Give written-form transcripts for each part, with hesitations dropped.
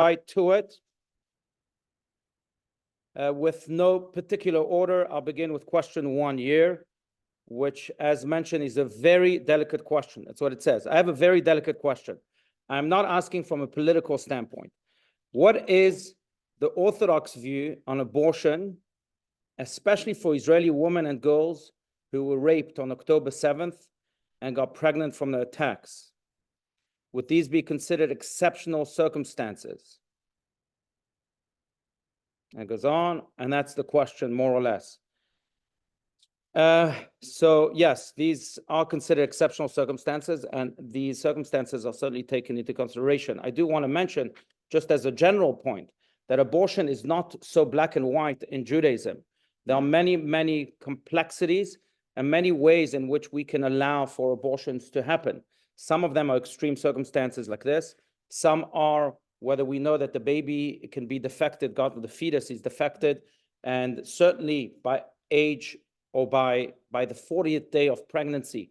right to it. With no particular order, I'll begin with question 1 here, which, as mentioned, is a very delicate question. That's what it says. I have a very delicate question. I'm not asking from a political standpoint. What is the Orthodox view on abortion, especially for Israeli women and girls who were raped on October 7th and got pregnant from the attacks? Would these be considered exceptional circumstances? And it goes on, and that's the question, more or less. So yes, these are considered exceptional circumstances, and these circumstances are certainly taken into consideration. I do want to mention, just as a general point, that abortion is not so black and white in Judaism. There are many, many complexities and many ways in which we can allow for abortions to happen. Some of them are extreme circumstances like this. Some are whether we know that the baby can be defected, the fetus is defected, and certainly by age or by the 40th day of pregnancy,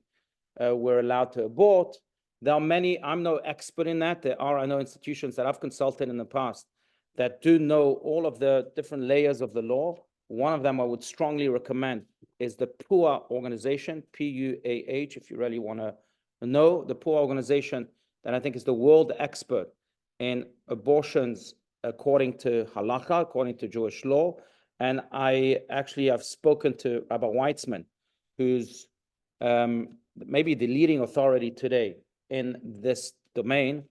we're allowed to abort. There are many, I'm no expert in that. I know institutions that I've consulted in the past that do know all of the different layers of the law. One of them I would strongly recommend is the PUAH organization, P-U-A-H, if you really want to know. The PUAH organization that I think is the world expert in abortions according to halakha, according to Jewish law. And I've spoken to Rabbi Weitzman, who's maybe the leading authority today in this domain,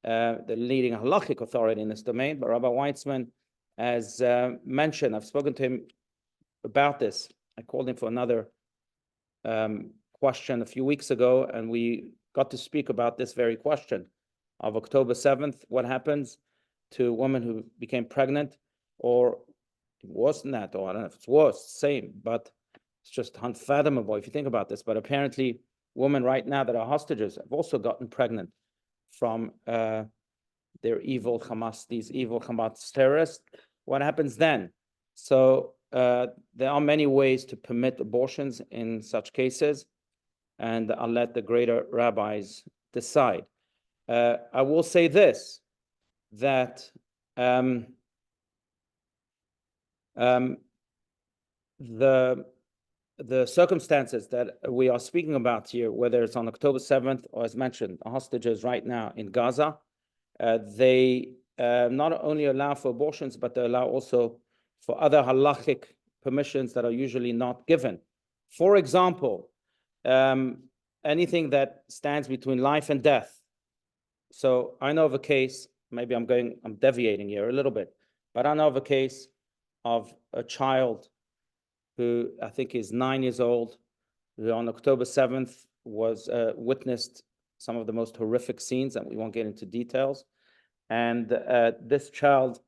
the leading halachic authority in this domain. But Rabbi Weitzman, as mentioned, I've spoken to him about this. I called him for another question a few weeks ago, and we got to speak about this very question of October 7th, what happens to a woman who became pregnant, or worse than that, or I don't know if it's worse, same, but it's just unfathomable if you think about this. But apparently women right now that are hostages have also gotten pregnant from their evil Hamas, these evil Hamas terrorists. What happens then? So there are many ways to permit abortions in such cases, and I'll let the greater rabbis decide. I will say this, that the circumstances that we are speaking about here, whether it's on October 7th or, as mentioned, hostages right now in Gaza, they not only allow for abortions, but they allow also for other halachic permissions that are usually not given. For example, anything that stands between life and death. So I know of a case, maybe I'm deviating here a little bit, but I know of a case of a child who I think is 9 years old, who on October 7th was witnessed some of the most horrific scenes, and we won't get into details. And this child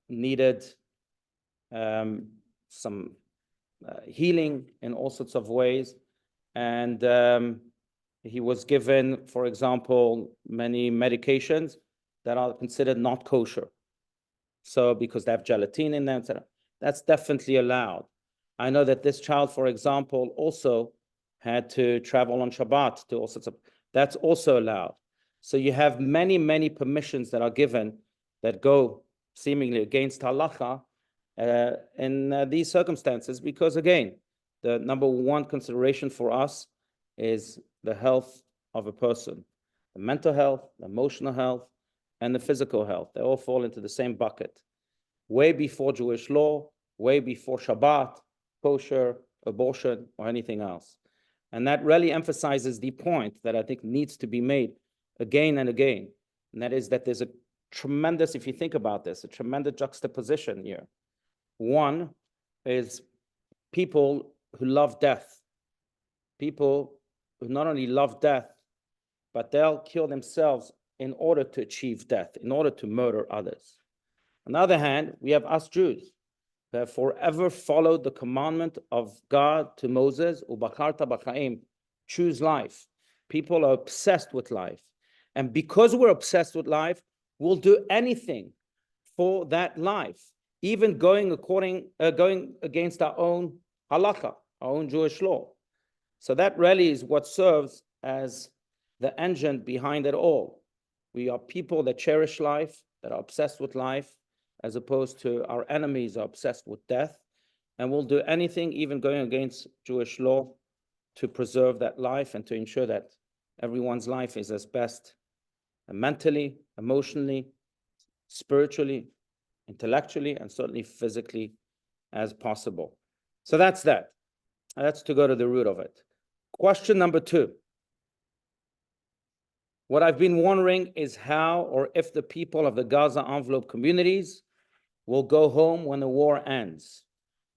needed some healing in all sorts of ways. And he was given, for example, many medications that are considered not kosher. So because they have gelatin in them, etc. That's definitely allowed. I know that this child, for example, also had to travel on Shabbat to all sorts of, that's also allowed. So you have many, many permissions that are given that go seemingly against halacha in these circumstances, because again, the number one consideration for us is the health of a person, the mental health, the emotional health, and the physical health. They all fall into the same bucket. Way before Jewish law, way before Shabbat, kosher, abortion, or anything else. And that really emphasizes the point that I think needs to be made again and again. And that is that there's a tremendous, if you think about this, a tremendous juxtaposition here. One is people who love death. People who not only love death, but they'll kill themselves in order to achieve death, in order to murder others. On the other hand, we have us Jews who have forever followed the commandment of God to Moses, Ubacharta b'chaim, choose life. People are obsessed with life. And because we're obsessed with life, we'll do anything for that life, even going against our own halakha, our own Jewish law. So that really is what serves as the engine behind it all. We are people that cherish life. that are obsessed with life, as opposed to our enemies are obsessed with death, and will do anything, even going against Jewish law, to preserve that life and to ensure that everyone's life is as best mentally, emotionally, spiritually, intellectually, and certainly physically as possible. So that's that. That's to go to the root of it. Question number 2. What I've been wondering is how or if the people of the Gaza envelope communities will go home when the war ends.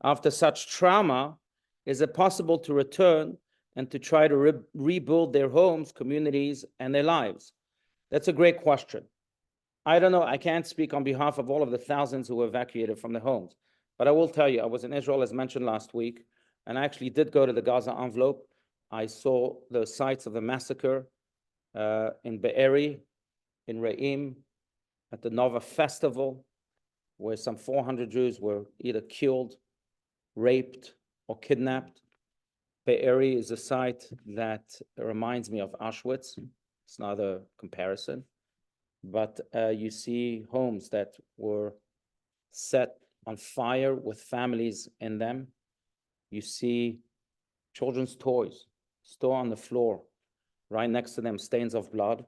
After such trauma, is it possible to return and to try to rebuild their homes, communities, and their lives? That's a great question. I don't know. I can't speak on behalf of all of the thousands who were evacuated from their homes. But I will tell you, I was in Israel, as mentioned last week, and I actually did go to the Gaza envelope. I saw the sites of the massacre in Be'eri, in Re'im, at the Nova Festival, where some 400 Jews were either killed, raped, or kidnapped. Be'eri is a site that reminds me of Auschwitz. It's not a comparison. But you see homes that were set on fire with families in them. You see children's toys stored on the floor, right next to them, stains of blood.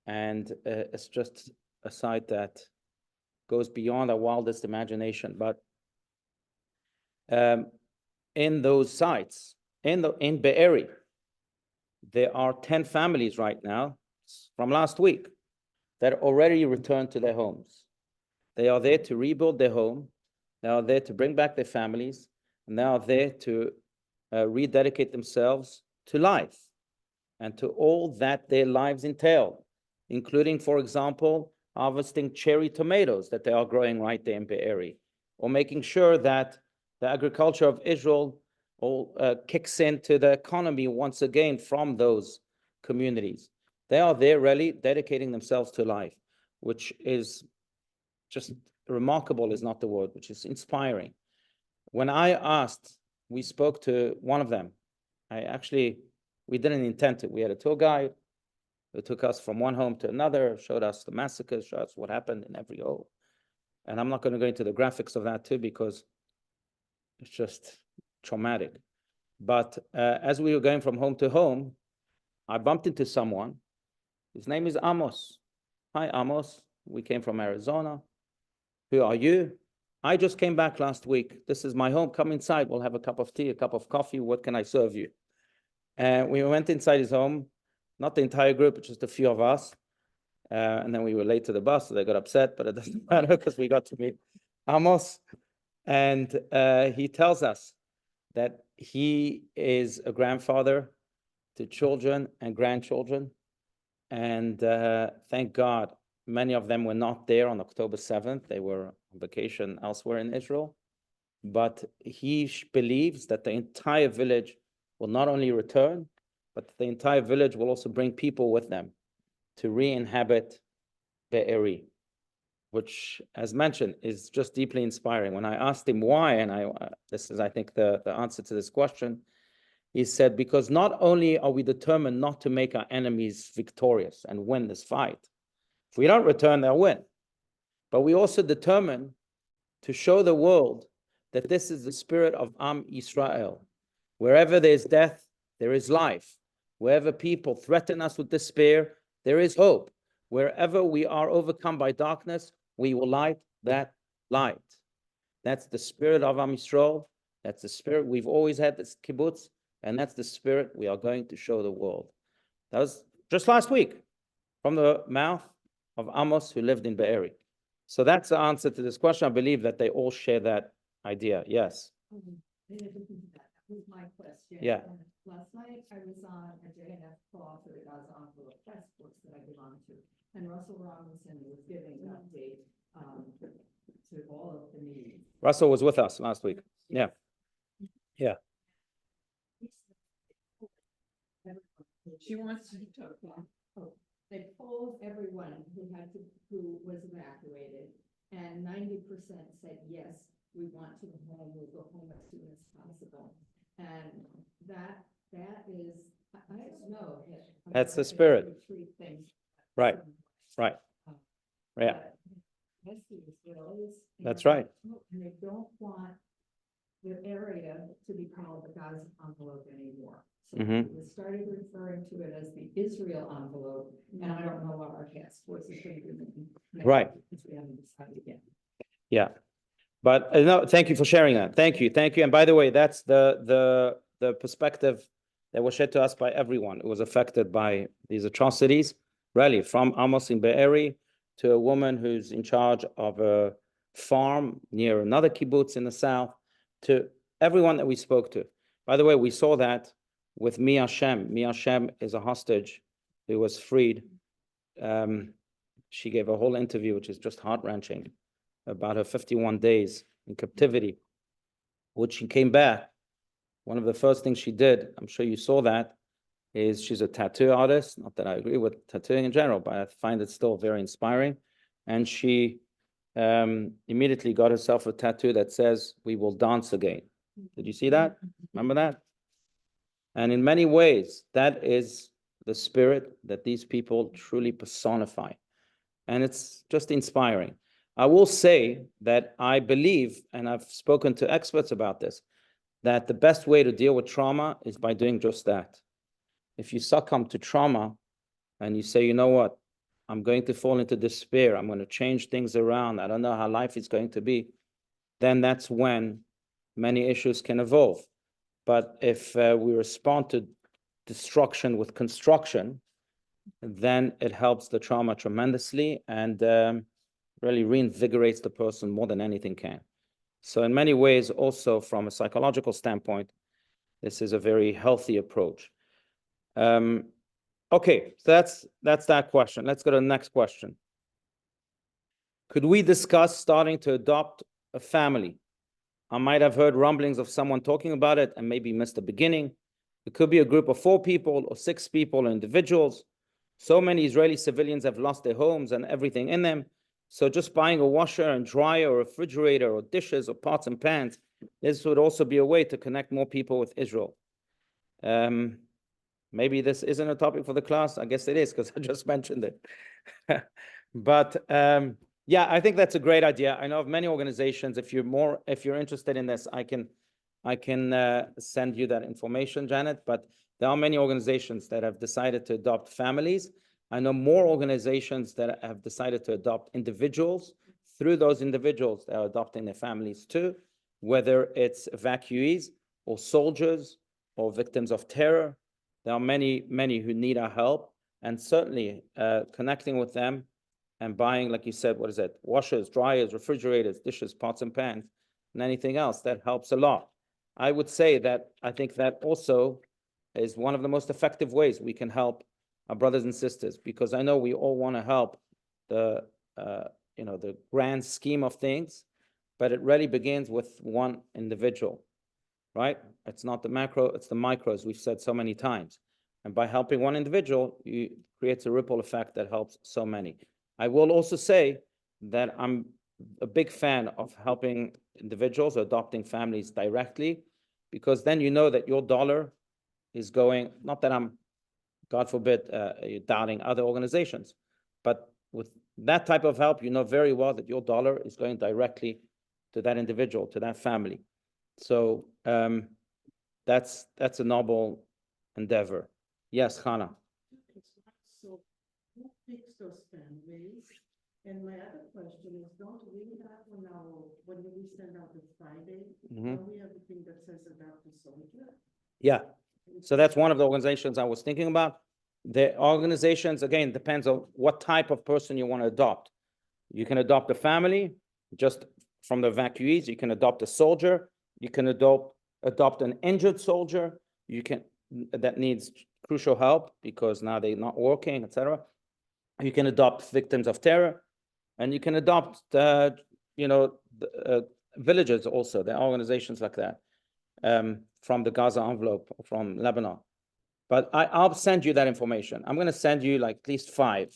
And it's just a sight that goes beyond our wildest imagination. But in those sites, in Be'eri, there are 10 families right now from last week that already returned to their homes. They are there to rebuild their home. They are there to bring back their families. And they are there to rededicate themselves to life and to all that their lives entail, including, for example, harvesting cherry tomatoes that they are growing right there in Be'eri, or making sure that the agriculture of Israel kicks into the economy once again from those communities. They are there really dedicating themselves to life, which is just remarkable is not the word, which is inspiring. When I asked, we spoke to one of them. We didn't intend to. We had a tour guide who took us from one home to another, showed us the massacres, showed us what happened in every home. And I'm not going to go into the graphics of that too, because it's just traumatic. But as we were going from home to home, I bumped into someone. His name is Amos. Hi, Amos. We came from Arizona. Who are you? I just came back last week. This is my home. Come inside. We'll have a cup of tea, a cup of coffee. What can I serve you? And we went inside his home, not the entire group, just a few of us. And then we were late to the bus, so they got upset, but it doesn't matter because we got to meet Amos. And he tells us that he is a grandfather to children and grandchildren. And thank God, many of them were not there on October 7th. They were on vacation elsewhere in Israel. But he believes that the entire village will not only return, but the entire village will also bring people with them to re-inhabit Be'eri, which, as mentioned, is just deeply inspiring. When I asked him why, and this is, I think, the answer to this question, he said, because not only are we determined not to make our enemies victorious and win this fight, if we don't return, they'll win. But we also determined to show the world that this is the spirit of Am Yisrael. Wherever there's death, there is life. Wherever people threaten us with despair, there is hope. Wherever we are overcome by darkness, we will light that light. That's the spirit of Am Yisrael. That's the spirit we've always had, this kibbutz, and that's the spirit we are going to show the world. That was just last week from the mouth of Amos, who lived in Be'eri. So that's the answer to this question. I believe that they all share that idea. Yes. That was my question. Yeah. Last night I was on a JNF call for the Gaza envelope task force that I belong to, and Russell Robinson was giving an update to all of the needs. Russell was with us last week. Yeah. Yeah. She wants to talk about. Oh, they polled everyone who was evacuated, and 90% said yes, we want to go home. We'll go home as soon as possible. And that is, I don't know. That's the spirit. Right. Yeah. protest the Israelis. That's right. And they don't want the area to be called the Gaza envelope anymore. So we started referring to it as the Israel envelope, and I don't know what our task force is going to be. Right. Because we haven't decided yet. Yeah. But no, thank you for sharing that. Thank you. Thank you. And by the way, that's the perspective that was shared to us by everyone who was affected by these atrocities, really, from Amos in Be'eri to a woman who's in charge of a farm near another kibbutz in the south, to everyone that we spoke to. By the way, we saw that with Mi Hashem. Mi Hashem is a hostage who was freed. She gave a whole interview, which is just heart-wrenching, about her 51 days in captivity. When she came back, one of the first things she did, I'm sure you saw that, is she's a tattoo artist. Not that I agree with tattooing in general, but I find it still very inspiring. And she immediately got herself a tattoo that says, "We will dance again." Did you see that? Remember that? And in many ways, that is the spirit that these people truly personify. And it's just inspiring. I will say that I believe, and I've spoken to experts about this, that the best way to deal with trauma is by doing just that. If you succumb to trauma and you say, you know what, I'm going to fall into despair, I'm going to change things around, I don't know how life is going to be, then that's when many issues can evolve. But if we respond to destruction with construction, then it helps the trauma tremendously and really reinvigorates the person more than anything can. So in many ways, also from a psychological standpoint, this is a very healthy approach. Okay, so that's that question. Let's go to the next question. Could we discuss starting to adopt a family? I might have heard rumblings of someone talking about it and maybe missed the beginning. It could be a group of 4 people or 6 people or individuals. So many Israeli civilians have lost their homes and everything in them. So just buying a washer and dryer or refrigerator or dishes or pots and pans, this would also be a way to connect more people with Israel. Maybe this isn't a topic for the class. I guess it is because I just mentioned it. But yeah, I think that's a great idea. I know of many organizations. If you're interested in this, I can send you that information, Janet. But there are many organizations that have decided to adopt families. I know more organizations that have decided to adopt individuals. Through those individuals, they are adopting their families too, whether it's evacuees or soldiers or victims of terror. There are many, many who need our help, and certainly connecting with them and buying, like you said, what is it? Washers, dryers, refrigerators, dishes, pots and pans, and anything else, that helps a lot. I would say that I think that also is one of the most effective ways we can help our brothers and sisters, because I know we all want to help the grand scheme of things, but it really begins with one individual, right? It's not the macro, it's the micros, we've said so many times. And by helping one individual, it creates a ripple effect that helps so many. I will also say that I'm a big fan of helping individuals or adopting families directly, because then you know that your dollar is going, not that I'm, God forbid, doubting other organizations, but with that type of help, you know very well that your dollar is going directly to that individual, to that family. So that's a noble endeavor. Yes, Hannah. So who picks those families? And my other question is, don't we have when we send out the Friday, don't we have the thing that says adopt a soldier? Yeah. So that's one of the organizations I was thinking about. The organizations, again, depends on what type of person you want to adopt. You can adopt a family, just from the evacuees. You can adopt a soldier. You can adopt an injured soldier. You can, that needs crucial help because now they're not working, etc. You can adopt victims of terror, and you can adopt, villages also. There are organizations like that from the Gaza envelope, from Lebanon. But I'll send you that information. I'm going to send you like at least five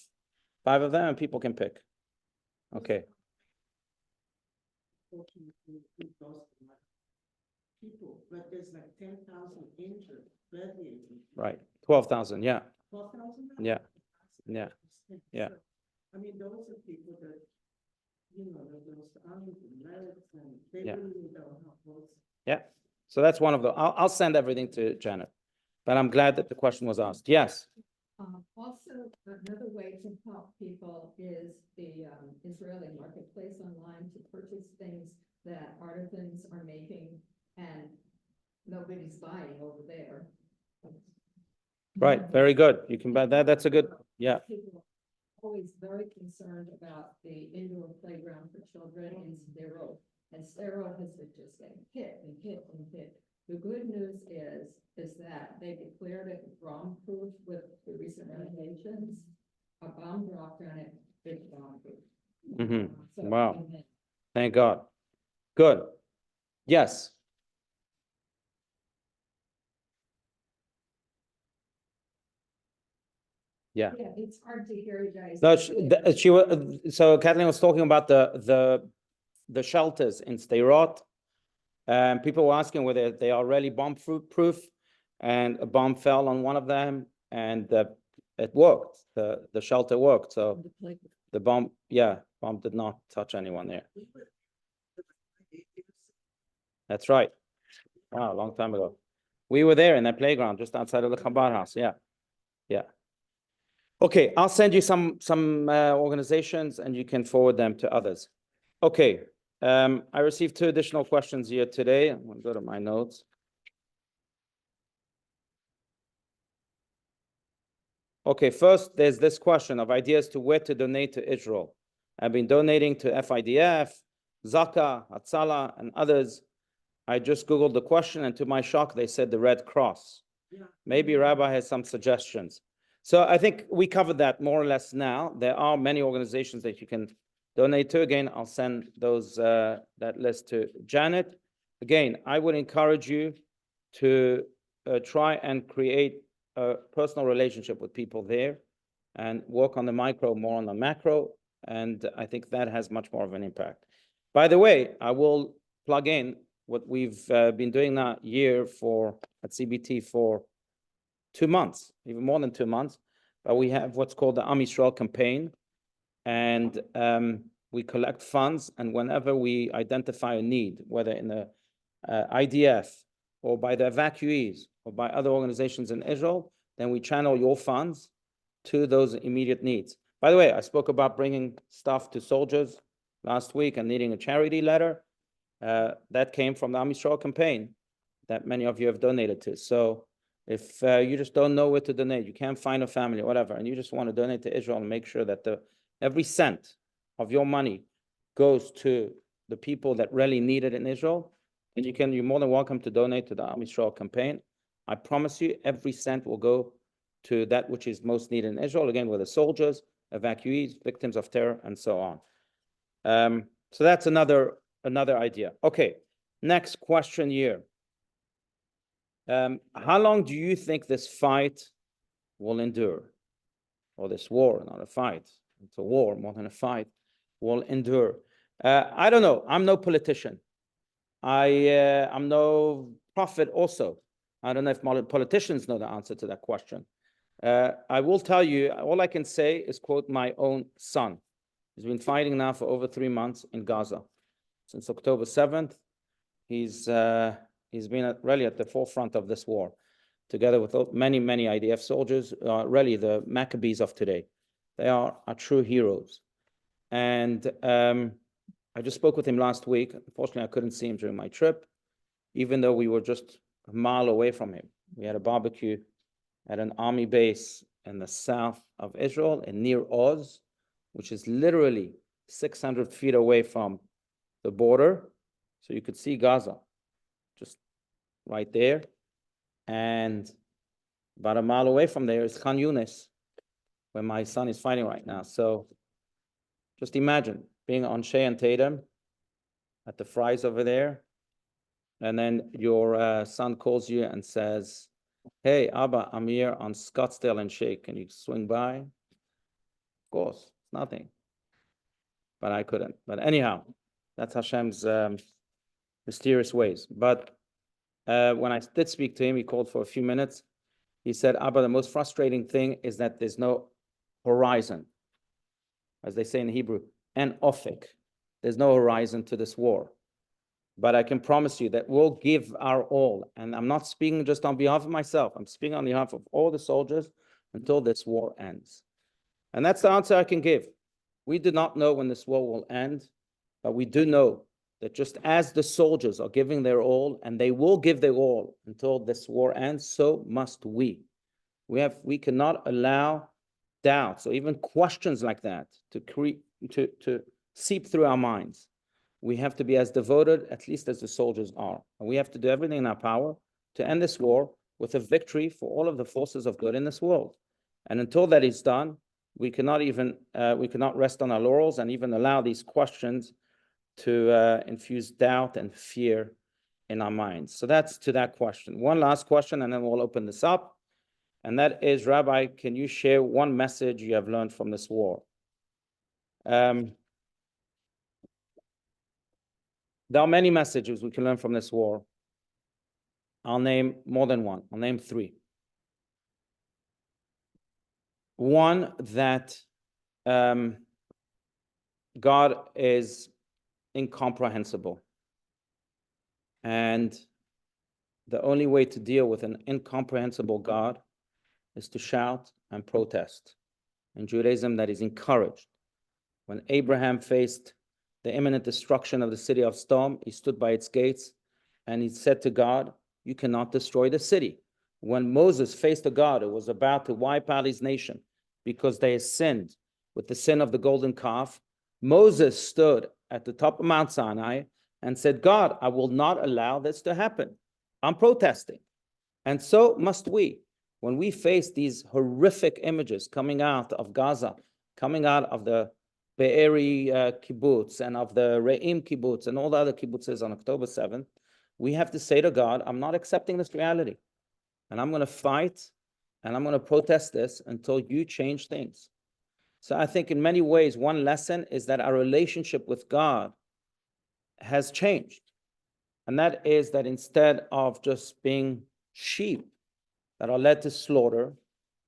of them, and people can pick. Okay. People, but there's like 10,000 injured, badly injured. Right. 12,000. Yeah. 12,000? Yeah. Yeah. Yeah. So, I mean, those are people that, those army medics and they Yeah. really need our help. Yeah. So that's one of the, I'll send everything to Janet, but I'm glad that the question was asked. Yes. Also, another way to help people is the Israeli marketplace online to purchase things that artisans are making and nobody's buying over there. Right. Very good. You can buy that. That's a good, yeah. People are always very concerned about the indoor playground for children in Sderot. And Sderot has been just getting hit and hit and hit. The good news is that they declared it bomb-proof with the recent renovations. A bomb dropped on it, it's bomb-proof. Mhm. So, Wow. amen. Thank God. Good. Yes. Yeah. Yeah, it's hard to hear you guys. No, she was, so Kathleen was talking about the shelters in Sderot. And people were asking whether they are really bomb-proof, and a bomb fell on one of them, and it worked. The shelter worked. So the bomb did not touch anyone there. That's right. Wow, a long time ago. We were there in that playground just outside of the Chabad house. Yeah, yeah. Okay, I'll send you some organizations, and you can forward them to others. Okay, I received 2 additional questions here today. I'm going to go to my notes. Okay, first, there's this question of ideas to where to donate to Israel. I've been donating to FIDF, Zaka, Hatzala, and others. I just Googled the question, and to my shock, they said the Red Cross. Yeah. Maybe Rabbi has some suggestions. So I think we covered that more or less now. There are many organizations that you can donate to. Again, I'll send those that list to Janet. Again, I would encourage you to try and create a personal relationship with people there and work on the micro more on the macro. And I think that has much more of an impact. By the way, I will plug in what we've been doing that year at CBT for 2 months, even more than 2 months. But we have what's called the Am Yisrael campaign. And we collect funds. And whenever we identify a need, whether in the IDF or by the evacuees or by other organizations in Israel, then we channel your funds to those immediate needs. By the way, I spoke about bringing stuff to soldiers last week and needing a charity letter. That came from the Am Yisrael campaign that many of you have donated to. So if you just don't know where to donate, you can't find a family or whatever, and you just want to donate to Israel and make sure that every cent of your money goes to the people that really need it in Israel, and you're more than welcome to donate to the Am Yisrael campaign. I promise you, every cent will go to that which is most needed in Israel, again, with the soldiers, evacuees, victims of terror, and so on. So that's another idea. Okay, next question here. How long do you think this fight will endure? Or this war, not a fight, it's a war more than a fight, will endure? I don't know. I'm no politician. I'm no prophet also. I don't know if politicians know the answer to that question. I will tell you, all I can say is quote my own son. He's been fighting now for over 3 months in Gaza. Since October 7th, he's been really at the forefront of this war, together with many, many IDF soldiers, really the Maccabees of today. They are true heroes. And I just spoke with him last week. Unfortunately, I couldn't see him during my trip, even though we were just a mile away from him. We had a barbecue at an army base in the south of Israel, in near Oz, which is literally 600 feet away from the border. So you could see Gaza just right there. And about a mile away from there is Khan Yunis, where my son is fighting right now. So just imagine being on Shea and Tatum at the Fry's over there, and then your son calls you and says, "Hey, Abba, I'm here on Scottsdale and Shea. Can you swing by?" Of course, it's nothing. But I couldn't. But anyhow, that's Hashem's mysterious ways. But when I did speak to him, he called for a few minutes. He said, "Abba, the most frustrating thing is that there's no horizon," as they say in Hebrew, an ofik. there's no horizon to this war. But I can promise you that we'll give our all. And I'm not speaking just on behalf of myself. I'm speaking on behalf of all the soldiers until this war ends. And that's the answer I can give. We do not know when this war will end, but we do know that just as the soldiers are giving their all, and they will give their all until this war ends, so must we. We cannot allow doubts or even questions like that to seep through our minds. We have to be as devoted, at least as the soldiers are. And we have to do everything in our power to end this war with a victory for all of the forces of good in this world. And until that is done, we cannot rest on our laurels and even allow these questions to infuse doubt and fear in our minds. So that's to that question. One last question, and then we'll open this up. And that is, Rabbi, can you share one message you have learned from this war? There are many messages we can learn from this war. I'll name more than one. I'll name three. One, that God is incomprehensible. And the only way to deal with an incomprehensible God is to shout and protest. In Judaism, that is encouraged. When Abraham faced the imminent destruction of the city of Sodom, he stood by its gates and he said to God, you cannot destroy the city. When Moses faced a God who was about to wipe out his nation because they had sinned with the sin of the golden calf, Moses stood at the top of Mount Sinai and said, God, I will not allow this to happen. I'm protesting. And so must we. When we face these horrific images coming out of Gaza, coming out of the Be'eri kibbutz and of the Re'im kibbutz and all the other kibbutzes on October 7th, we have to say to God, I'm not accepting this reality. And I'm going to fight and I'm going to protest this until you change things. So I think in many ways, one lesson is that our relationship with God has changed. And that is that instead of just being sheep that are led to slaughter,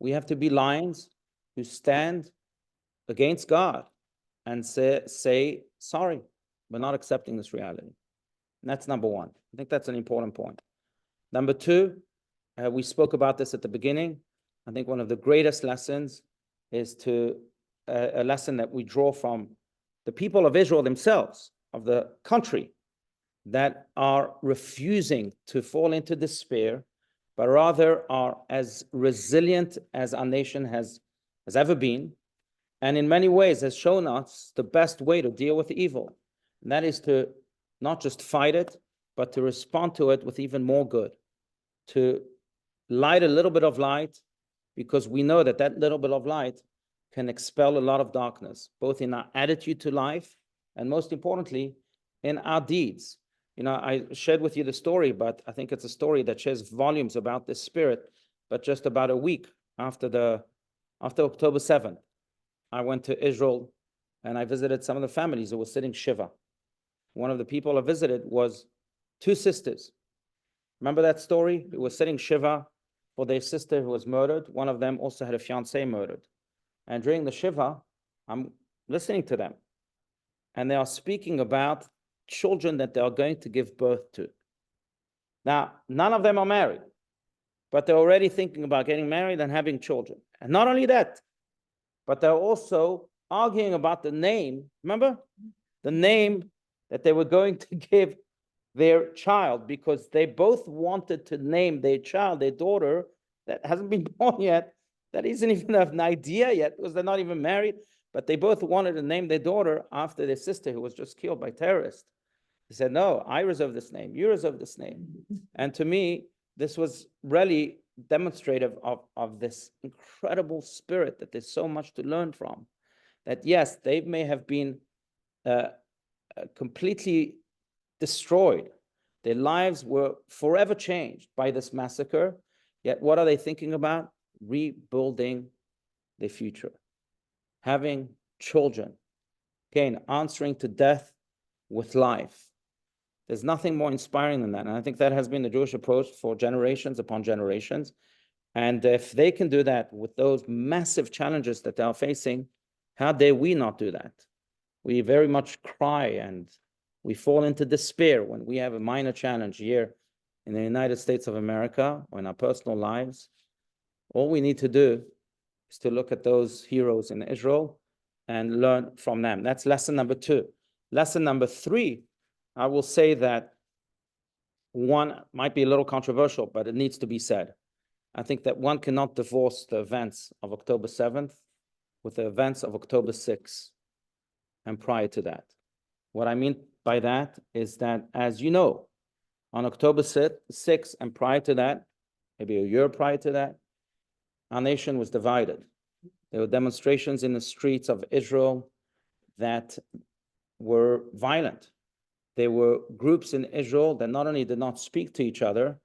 we have to be lions who stand against God and say, sorry, we're not accepting this reality. And that's number one. I think that's an important point. Number two, we spoke about this at the beginning. I think one of the greatest lessons is a lesson that we draw from the people of Israel themselves, of the country, that are refusing to fall into despair, but rather are as resilient as our nation has ever been, and in many ways has shown us the best way to deal with evil. And that is to not just fight it, but to respond to it with even more good, to light a little bit of light, because we know that that little bit of light can expel a lot of darkness, both in our attitude to life and most importantly, in our deeds. You know, I shared with you the story, but I think it's a story that shares volumes about this spirit. But just about a week after October 7th, I went to Israel and I visited some of the families who were sitting Shiva. One of the people I visited was two sisters. Remember that story? Who were sitting Shiva for their sister who was murdered. One of them also had a fiancée murdered. And during the Shiva, I'm listening to them. And they are speaking about children that they are going to give birth to. Now, none of them are married, but they're already thinking about getting married and having children. And not only that, but they're also arguing about the name. Remember? The name that they were going to give their child, because they both wanted to name their child, their daughter, that hasn't been born yet, that isn't even an idea yet, because they're not even married, but they both wanted to name their daughter after their sister who was just killed by terrorists. He said, no, I reserve this name, you reserve this name. And to me, this was really demonstrative of this incredible spirit that there's so much to learn from. That yes, they may have been completely destroyed. Their lives were forever changed by this massacre. Yet what are they thinking about? Rebuilding their future. Having children. Again, answering to death with life. There's nothing more inspiring than that. And I think that has been the Jewish approach for generations upon generations. And if they can do that with those massive challenges that they are facing, how dare we not do that? We very much cry and we fall into despair when we have a minor challenge here in the United States of America or in our personal lives. All we need to do is to look at those heroes in Israel and learn from them. That's lesson number 2. Lesson number 3, I will say that one might be a little controversial, but it needs to be said. I think that one cannot divorce the events of October 7th with the events of October 6th and prior to that. What I mean by that is that, as you know, on October 6th and prior to that, maybe a year prior to that, our nation was divided. There were demonstrations in the streets of Israel that were violent. There were groups in Israel that not only did not speak to each other,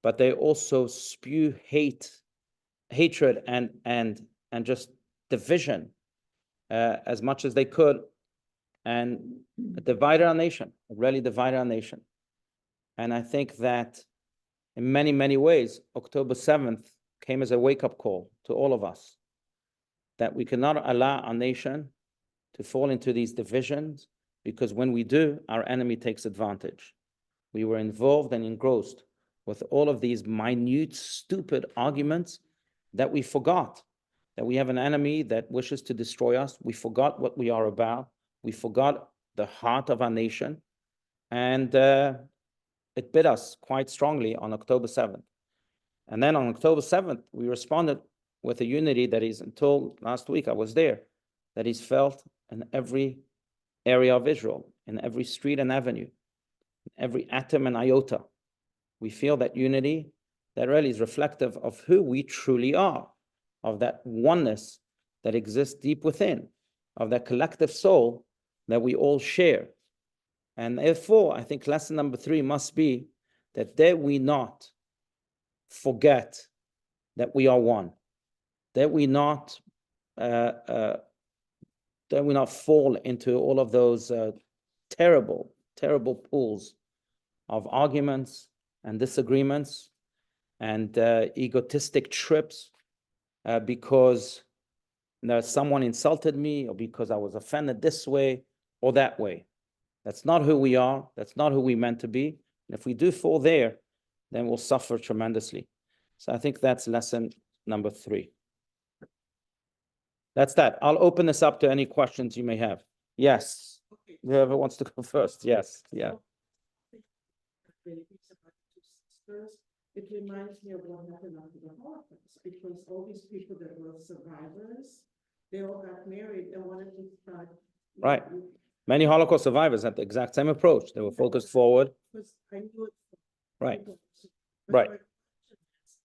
but they also spew hatred and just division as much as they could, and divided our nation, really divided our nation. And I think that in many, many ways, October 7th came as a wake-up call to all of us, that we cannot allow our nation to fall into these divisions, because when we do, our enemy takes advantage. We were involved and engrossed with all of these minute, stupid arguments that we forgot that we have an enemy that wishes to destroy us. We forgot what we are about. We forgot the heart of our nation. And it bit us quite strongly on October 7th. And then on October 7th, we responded with a unity that is, until last week, I was there, that is felt in every area of Israel, in every street and avenue, every atom and iota. We feel that unity that really is reflective of who we truly are, of that oneness that exists deep within, of that collective soul that we all share. And therefore, I think lesson number 3 must be that dare we not forget that we are one, that we not fall into all of those terrible, terrible pools of arguments and disagreements and egotistic trips because someone insulted me, or because I was offended this way or that way. That's not who we are. That's not who we meant to be. And if we do fall there, then we'll suffer tremendously. So I think that's lesson number 3. That's that. I'll open this up to any questions you may have. Yes. Okay. Whoever wants to go first. Yes. Yeah. It reminds me of what happened after the Holocaust, because all these people that were survivors, they all got married and wanted to start. Right. Many Holocaust survivors had the exact same approach. They were focused forward. Because I knew it. Right. But Right. my question is,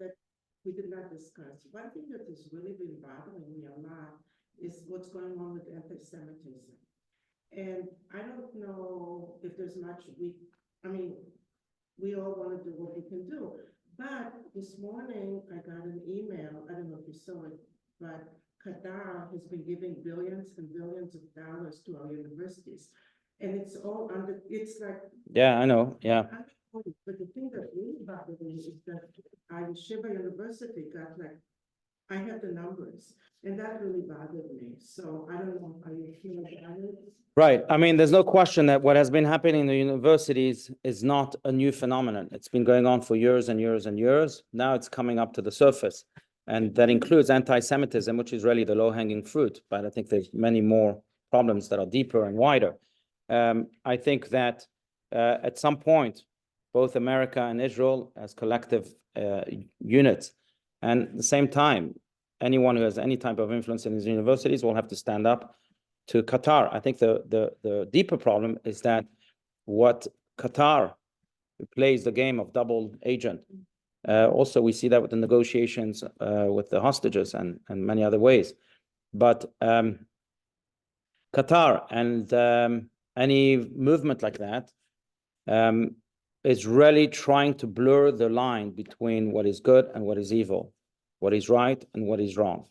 that we did not discuss. One thing that has really been bothering me a lot is what's going on with anti-Semitism. And I don't know if there's much we all want to do what we can do. But this morning, I got an email, I don't know if you saw it, but Qatar has been giving billions and billions of dollars to our universities. And it's all it's like. Yeah, I know. Yeah. But the thing that really bothered me is that Shiva University got I have the numbers, and that really bothered me. So I don't know, are you feeling bothered? Right. I mean, there's no question that what has been happening in the universities is not a new phenomenon. It's been going on for years and years and years. Now it's coming up to the surface. And that includes anti-Semitism, which is really the low-hanging fruit. But I think there's many more problems that are deeper and wider. I think that at some point, both America and Israel as collective units, and at the same time, anyone who has any type of influence in these universities will have to stand up to Qatar. I think the deeper problem is that what Qatar plays the game of double agent. Also, we see that with the negotiations with the hostages and many other ways. But Qatar and any movement like that is really trying to blur the line between what is good and what is evil, what is right and what is wrong.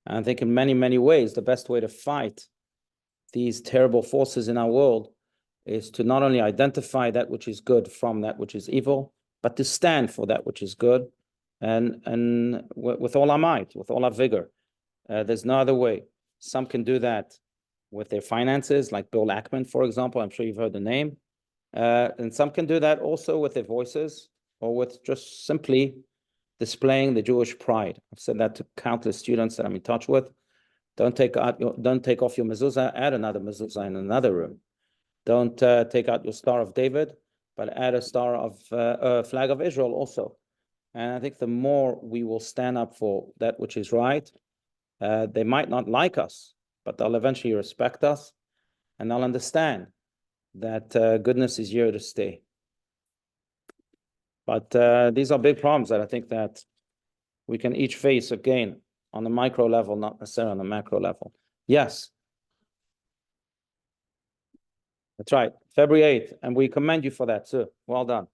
And I think in many, many ways, the best way to fight these terrible forces in our world is to not only identify that which is good from that which is evil, but to stand for that which is good and with all our might, with all our vigor. There's no other way. Some can do that with their finances, like Bill Ackman, for example. I'm sure you've heard the name. And some can do that also with their voices or with just simply displaying the Jewish pride. I've said that to countless students that I'm in touch with. Don't take off your mezuzah, add another mezuzah in another room. Don't take out your Star of David, but add a star of a flag of Israel also. And I think the more we will stand up for that which is right, they might not like us, but they'll eventually respect us, and they'll understand that goodness is here to stay. But these are big problems that I think that we can each face again on the micro level, not necessarily on the macro level. Yes. That's right, February 8th, and we commend you for that, too. Well done.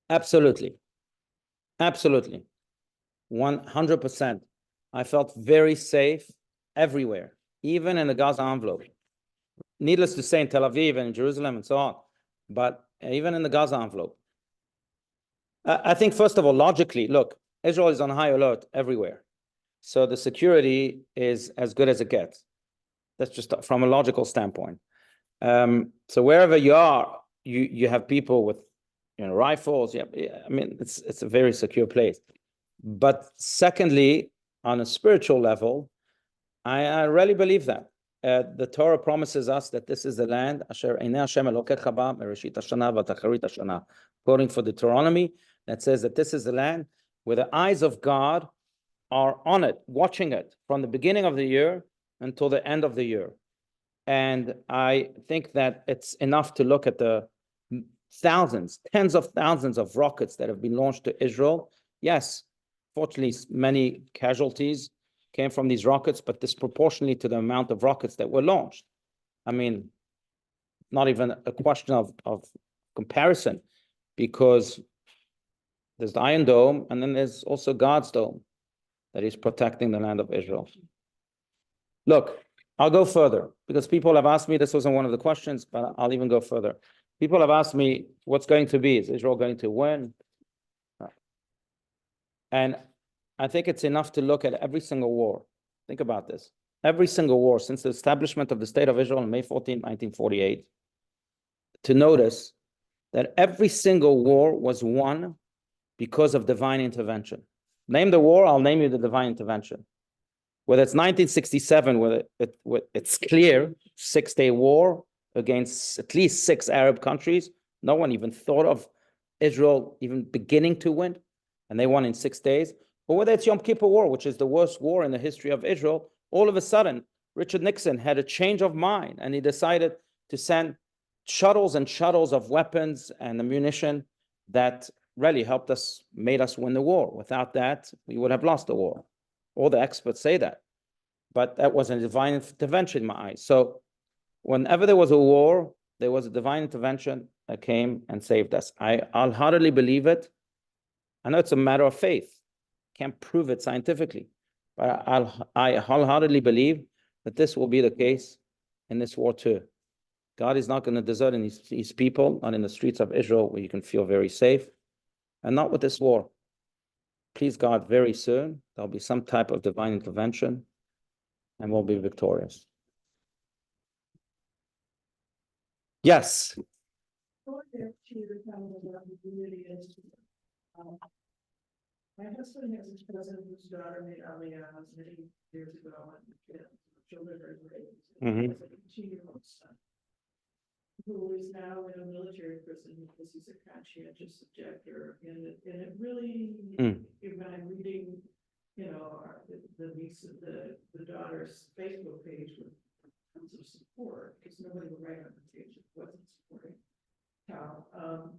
Absolutely. Absolutely. 100%. I felt very safe everywhere, even in the Gaza envelope. Needless to say, in Tel Aviv and in Jerusalem and so on, but even in the Gaza envelope. I think, first of all, logically, look, Israel is on high alert everywhere. So the security is as good as it gets. That's just from a logical standpoint. So wherever you are, you have people with rifles. Yeah, I mean, it's a very secure place. But secondly, on a spiritual level, I really believe that. The Torah promises us that this is the land, according for Deuteronomy, that says that this is the land where the eyes of God are on it, watching it from the beginning of the year until the end of the year. And I think that it's enough to look at the thousands, tens of thousands of rockets that have been launched to Israel. Yes, fortunately, many casualties came from these rockets, but disproportionately to the amount of rockets that were launched. I mean, not even a question of comparison, because there's the Iron Dome, and then there's also God's dome that is protecting the land of Israel. Look, I'll go further, because people have asked me, this wasn't one of the questions, but I'll even go further. People have asked me, what's going to be? Is Israel going to win? And I think it's enough to look at every single war. Think about this. Every single war since the establishment of the State of Israel on May 14, 1948, to notice that every single war was won because of divine intervention. Name the war, I'll name you the divine intervention. Whether it's 1967, whether it's clear, 6-day war against at least 6 Arab countries. No one even thought of Israel even beginning to win, and they won in 6 days. Or whether it's Yom Kippur War, which is the worst war in the history of Israel, all of a sudden, Richard Nixon had a change of mind, and he decided to send shuttles and shuttles of weapons and ammunition that really helped us, made us win the war. Without that, we would have lost the war. All the experts say that. But that was a divine intervention in my eyes. So whenever there was a war, there was a divine intervention that came and saved us. I'll heartily believe it. I know it's a matter of faith. Can't prove it scientifically. But I wholeheartedly believe that this will be the case in this war too. God is not going to desert his people, not in the streets of Israel where you can feel very safe, and not with this war. Please God, very soon, there'll be some type of divine intervention and we'll be victorious. Yes. My husband has a cousin whose daughter made Aliyah many years ago, and children are raised. Mhm. He has a 2-year-old son who is now in a military prison because he's a conscientious objector, and it really, when I'm reading, the niece of the daughter's Facebook page with tons of support, because nobody would write on the page that wasn't supporting how.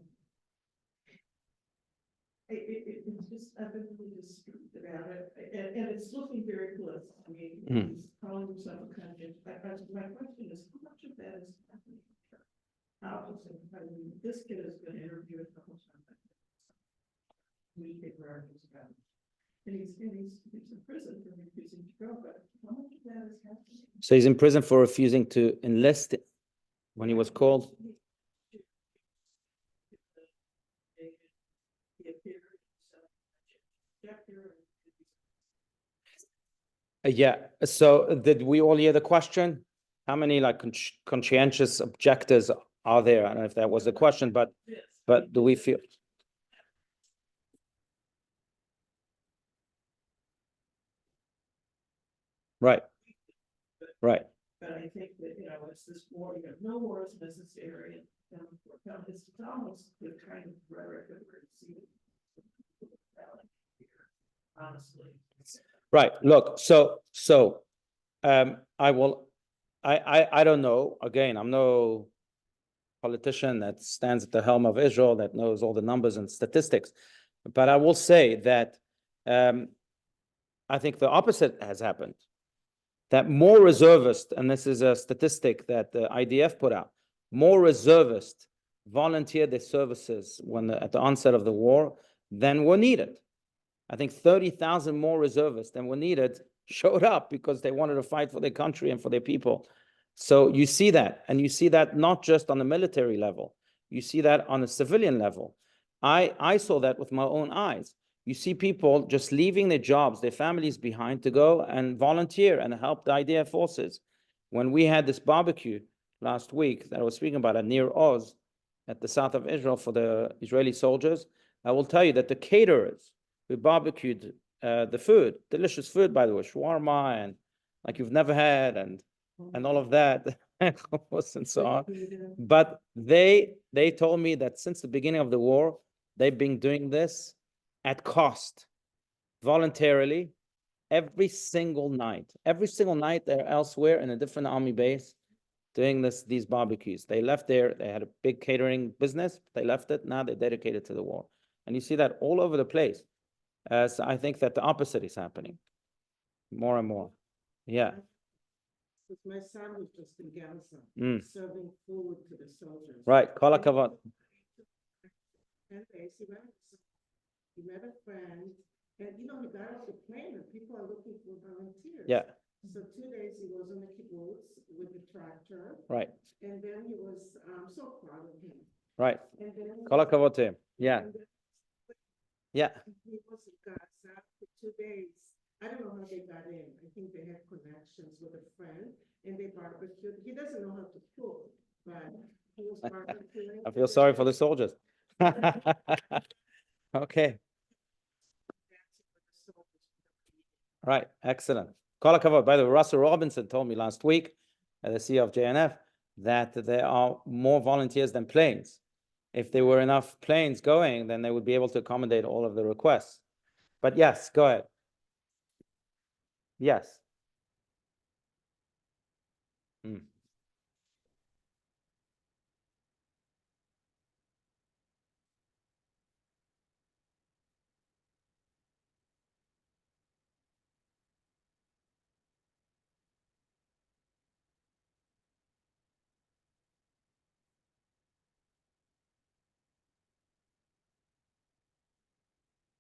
It's just, I've been really disturbed about it, and it's looking very close. I mean, he's calling himself a conscience. My question is, how much of that is happening? I mean, this kid has been interviewed a couple times. We take records about it. And he's in prison for refusing to go, but how much of that is happening? So he's in prison for refusing to enlist when he was called? Yeah, so did we all hear the question? How many like conscientious objectors are there? I don't know if that was the question, but do we feel? Right, right. But I think that, it's this war, no war is necessary. It's almost the kind of rhetoric that we're seeing. Honestly. Right. Look, I don't know. Again, I'm no politician that stands at the helm of Israel that knows all the numbers and statistics. But I will say that I think the opposite has happened. That more reservists, and this is a statistic that the IDF put out, more reservists volunteered their services at the onset of the war than were needed. I think 30,000 more reservists than were needed showed up because they wanted to fight for their country and for their people. So you see that, and you see that not just on the military level, you see that on a civilian level. I saw that with my own eyes. You see people just leaving their jobs, their families behind to go and volunteer and help the IDF forces. When we had this barbecue last week that I was speaking about at Nir Oz at the south of Israel for the Israeli soldiers, I will tell you that the caterers, we barbecued the food, delicious food, by the way, shawarma and like you've never had, and all of that, and so on. But they told me that since the beginning of the war, they've been doing this at cost, voluntarily, every single night. Every single night, they're elsewhere in a different army base doing these barbecues. They left there, they had a big catering business, they left it, now they're dedicated to the war. And you see that all over the place. So I think that the opposite is happening more and more. Yeah. My son was just in Gaza, serving food to the soldiers. Right. Kol hakavod. 10 days he met a friend, and he got off the plane, and people are looking for volunteers. Yeah. So 2 days he was on the kibbutz with the tractor. Right. And then he was so proud of him. Right. And then Kol hakavod to him. Yeah. Yeah. He was in Gaza for 2 days. I don't know how they got in. I think they had connections with a friend, and they barbecued. He doesn't know how to cook, but he was barbecuing. I feel sorry for the soldiers. Okay. Right. Excellent. Kol hakavod. By the way, Russell Robinson told me last week, the CEO of JNF, that there are more volunteers than planes. If there were enough planes going, then they would be able to accommodate all of the requests. But yes, go ahead. Yes.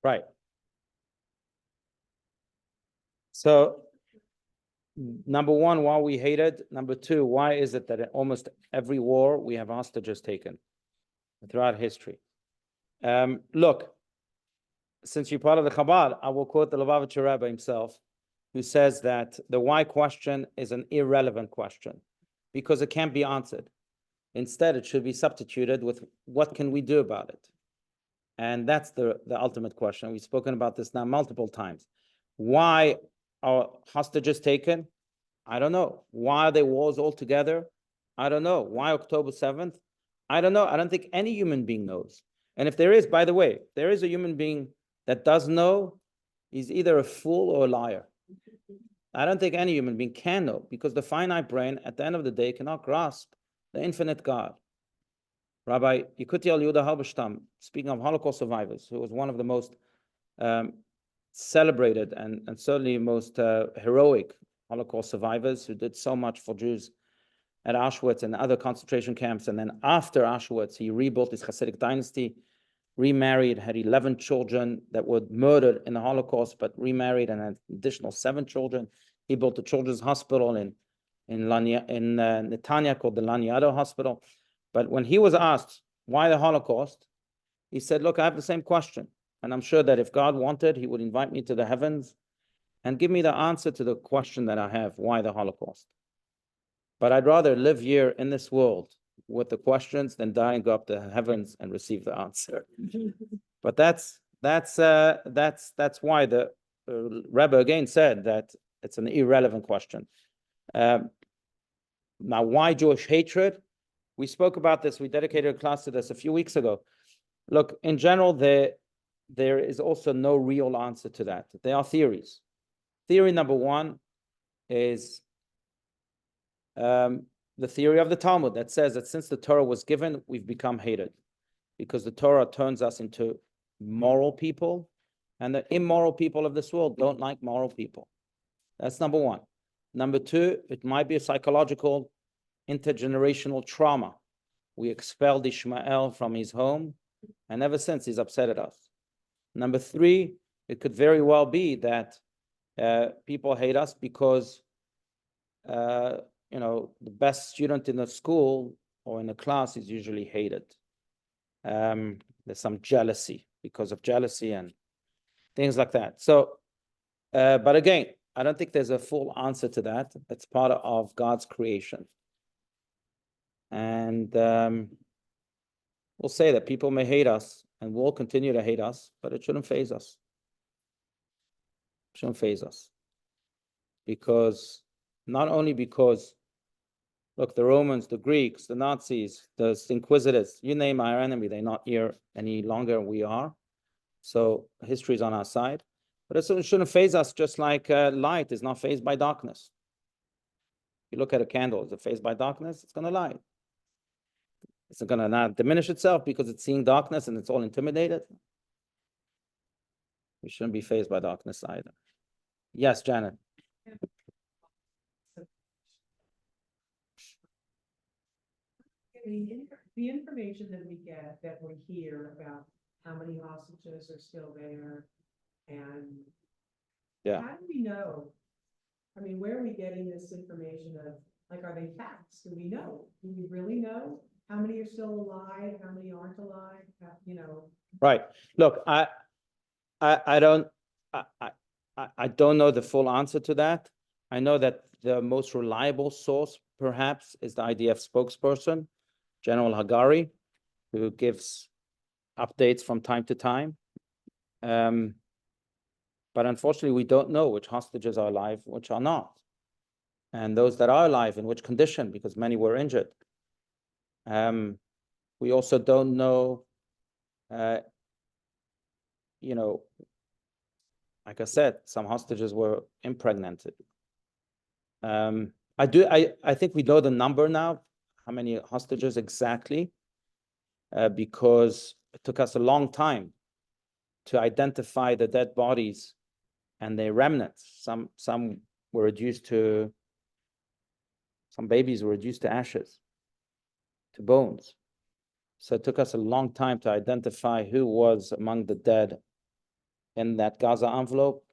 Right. So, number one, why we hate it. Number two, why is it that in almost every war we have hostages taken throughout history? Look, since you're part of the Chabad, I will quote the Lubavitcher Rebbe himself, who says that the why question is an irrelevant question because it can't be answered. Instead, it should be substituted with what can we do about it? And that's the ultimate question. We've spoken about this now multiple times. Why are hostages taken? I don't know. Why are there wars altogether? I don't know. Why October 7th? I don't know. I don't think any human being knows. And if there is, by the way, there is a human being that does know, he's either a fool or a liar. I don't think any human being can know, because the finite brain, at the end of the day, cannot grasp the infinite God. Rabbi Yekutiel Yehuda Halberstam, speaking of Holocaust survivors, who was one of the most celebrated and certainly most heroic Holocaust survivors, who did so much for Jews at Auschwitz and other concentration camps. And then after Auschwitz, he rebuilt his Hasidic dynasty, remarried, had 11 children that were murdered in the Holocaust, but remarried and had additional 7 children. He built a children's hospital in Netanya called the Laniado Hospital. But when he was asked why the Holocaust, he said, look, I have the same question. And I'm sure that if God wanted, he would invite me to the heavens and give me the answer to the question that I have, why the Holocaust? But I'd rather live here in this world with the questions than die and go up to heavens and receive the answer. But that's why the Rebbe again said that it's an irrelevant question. Now, why Jewish hatred? We spoke about this. We dedicated a class to this a few weeks ago. Look, in general, there is also no real answer to that. There are theories. Theory number one is the theory of the Talmud that says that since the Torah was given, we've become hated because the Torah turns us into moral people, and the immoral people of this world don't like moral people. That's number one. Number two, it might be a psychological intergenerational trauma. We expelled Ishmael from his home, and ever since he's upset at us. Number three, it could very well be that people hate us because the best student in the school or in the class is usually hated. There's some jealousy because of jealousy and things like that. So, but again, I don't think there's a full answer to that. It's part of God's creation. And we'll say that people may hate us and will continue to hate us, but it shouldn't faze us. It shouldn't faze us. Not only because, look, the Romans, the Greeks, the Nazis, the Inquisitors, you name our enemy, they're not here any longer, we are. So history is on our side. But it shouldn't faze us, just like light is not fazed by darkness. You look at a candle, is it fazed by darkness? It's going to light. It's going to not diminish itself because it's seeing darkness and it's all intimidated. We shouldn't be fazed by darkness either. Yes, Janet. The information that we get, that we hear about how many hostages are still there, and Yeah. how do we know? I mean, where are we getting this information of, like, are they facts? Do we know? Do we really know how many are still alive? How many aren't alive? Right. Look, I don't know the full answer to that. I know that the most reliable source, perhaps, is the IDF spokesperson, General Hagari, who gives updates from time to time. But unfortunately, we don't know which hostages are alive, which are not. And those that are alive, in which condition, because many were injured. We also don't know, like I said, some hostages were impregnated. I think we know the number now, how many hostages exactly, because it took us a long time to identify the dead bodies and their remnants. Some babies were reduced to ashes, to bones. So it took us a long time to identify who was among the dead in that Gaza envelope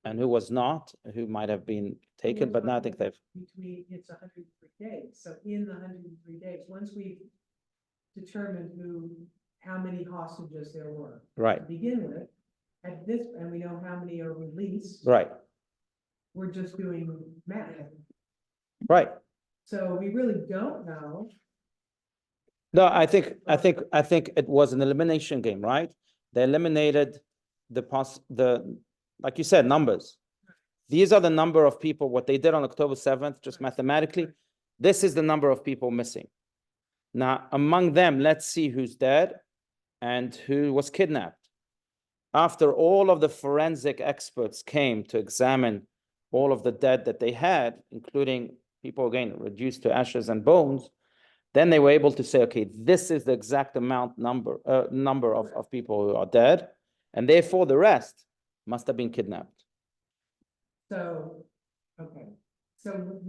and who was not, who might have been taken, but now I think they've... It's 103 days. So in the 103 days, once we've determined how many hostages there were. Right. To begin with, and we know how many are released. Right. We're just doing math. Right. So we really don't know. No, I think it was an elimination game, right? They eliminated like you said, numbers. These are the number of people, what they did on October 7th, just mathematically, this is the number of people missing. Now, among them, let's see who's dead and who was kidnapped. After all of the forensic experts came to examine all of the dead that they had, including people, again, reduced to ashes and bones, then they were able to say, okay, this is the exact number of people who are dead, and therefore the rest must have been kidnapped. So, okay. So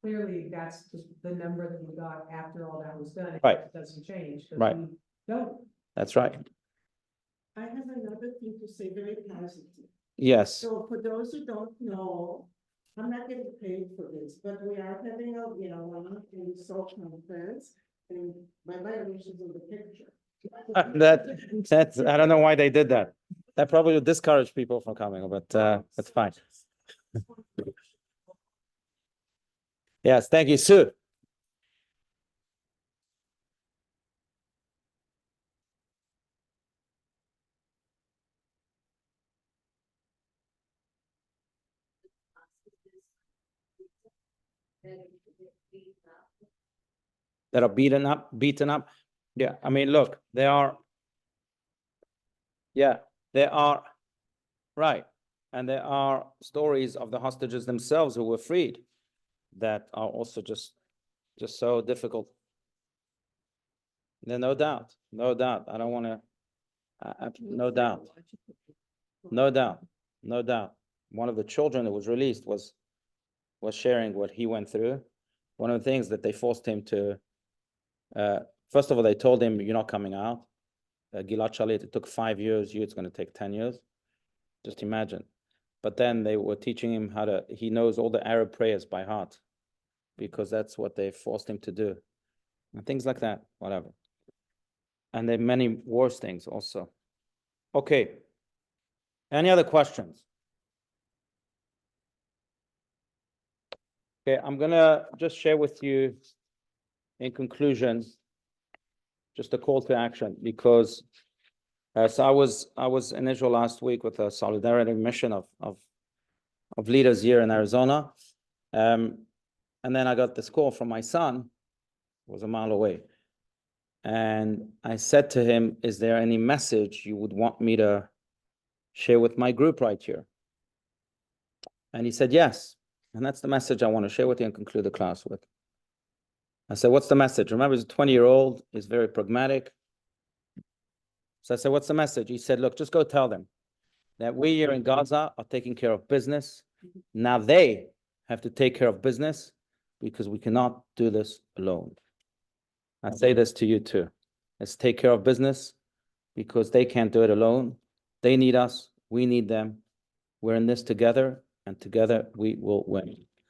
clearly that's just the number that we got after all that was done. Right. It doesn't change. Right. We don't. That's right. I have another thing to say, very positive. Yes. So for those who don't know, I'm not getting paid for this, but we are having a, one in Seoul conference, and Rabbi Allouche is in the picture. That's I don't know why they did that. That probably would discourage people from coming, but that's fine. Yes, thank you, Sue. That are beaten up. Yeah, I mean, look, they are, yeah, they are, right. And there are stories of the hostages themselves who were freed that are also just so difficult. No doubt, no doubt. I don't want to, no doubt, no doubt, no doubt. One of the children that was released was sharing what he went through. One of the things that they forced him to, first of all, they told him, you're not coming out. Gilad Shalit, it took 5 years, it's going to take 10 years. Just imagine. But then they were teaching him he knows all the Arab prayers by heart, because that's what they forced him to do. And things like that, whatever. And there are many worse things also. Okay. Any other questions? Okay, I'm gonna just share with you in conclusion, just a call to action, because so I was in Israel last week with a solidarity mission of leaders here in Arizona. And then I got this call from my son, who was a mile away. And I said to him, is there any message you would want me to share with my group right here? And he said, yes. And that's the message I want to share with you and conclude the class with. I said, what's the message? Remember, he's a 20-year-old, he's very pragmatic. So I said, what's the message? He said, look, just go tell them that we here in Gaza are taking care of business. Now they have to take care of business, because we cannot do this alone. I say this to you too. Let's take care of business, because they can't do it alone. They need us. We need them. We're in this together, and together we will win.